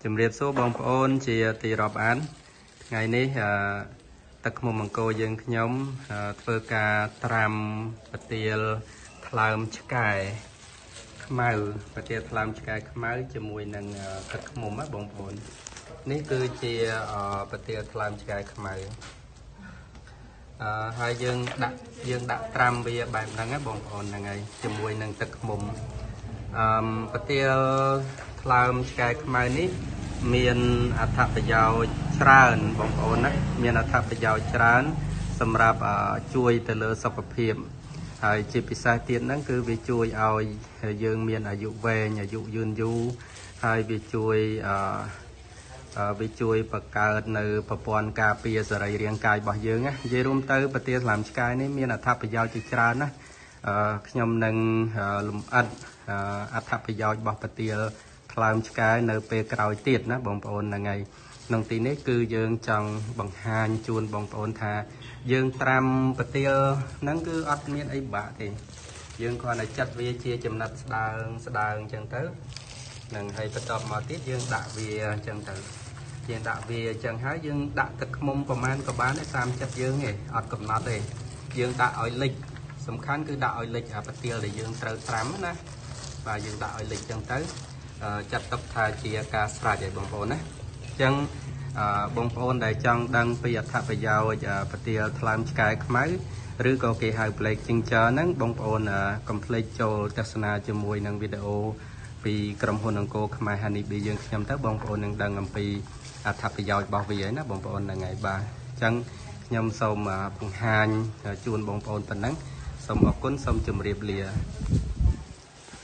ជំរាបសួរបងប្អូនជាទីរាប់អានថ្ងៃនេះទឹកឃ្មុំបង្គោលយើងខ្ញុំធ្វើការត្រាំប្រទាលថ្លើមឆ្កែខ្មៅប្រទាលថ្លើមឆ្កែខ្មៅជាមួយនឹងទឹកឃ្មុំណាបងប្អូននេះគឺជាប្រទាលថ្លើមឆ្កែខ្មៅហើយយើងដាក់ត្រាំវាបែបហ្នឹងណាបងប្អូនហ្នឹងហើយជាមួយនឹងទឹកឃ្មុំប្រទាលថ្លើមឆ្កែខ្មៅនេះមានអត្ថប្រយោជន៍ច្រើនបងប្អូនណាមានអត្ថប្រយោជន៍ច្រើនសម្រាប់ជួយទៅលើសុខភាពហើយជាពិសេសទៀតហ្នឹងគឺវាជួយឲ្យយើងមានអាយុវែងអាយុយឺនយូរហើយវាជួយបង្កើតនៅប្រព័ន្ធការពារសរីរាង្គកាយរបស់យើងណានិយាយរួមទៅប្រទាលថ្លើមឆ្កែនេះមានអត្ថប្រយោជន៍ជាច្រើនណាខ្ញុំនឹងលម្អិតអត្ថប្រយោជន៍របស់ប្រទាលថ្លើមឆ្កែនៅពេលក្រោយទៀតណាបងប្អូនហ្នឹងហើយក្នុងទីនេះគឺយើងចង់បង្ហាញជូនបងប្អូនថាយើងត្រាំប្រទាលហ្នឹងគឺអត់មានអីបាក់ទេយើងគ្រាន់តែចាត់វាជាចំណិតស្ដើងអញ្ចឹងទៅនឹងហើយបន្ទាប់មកទៀតយើងដាក់វាអញ្ចឹងទៅយើងដាក់វាអញ្ចឹងហើយយើងដាក់ទឹកឃ្មុំប្រមាណក៏បានដែរតាមចិត្តយើងទេអត់កំណត់ទេយើងដាក់ឲ្យលិចសំខាន់គឺដាក់ឲ្យលិចប្រទាលដែលយើងត្រូវត្រាំណាបាទយើងដាក់ឲ្យលិចអញ្ចឹងទៅចាត់ទុកថាជាការស្រេចឲ្យបងប្អូនណាអញ្ចឹងបងប្អូនដែលចង់ដឹងពីអត្ថប្រយោជន៍ប្រទាលថ្លើមឆ្កែខ្មៅឬក៏គេហៅ Black Ginger ហ្នឹងបងប្អូនកុំភ្លេចចូលទស្សនាជាមួយនឹងវីដេអូពីក្រុមហ៊ុនអង្គរខ្មែរ Honey Bee យើងខ្ញុំទៅបងប្អូននឹងដឹងអំពីអត្ថប្រយោជន៍របស់វាណាបងប្អូនហ្នឹងហើយបាទអញ្ចឹងខ្ញុំសូមបង្ហាញជូនបងប្អូនប៉ុណ្ណឹងសូមអរគុណសូមជម្រាបលា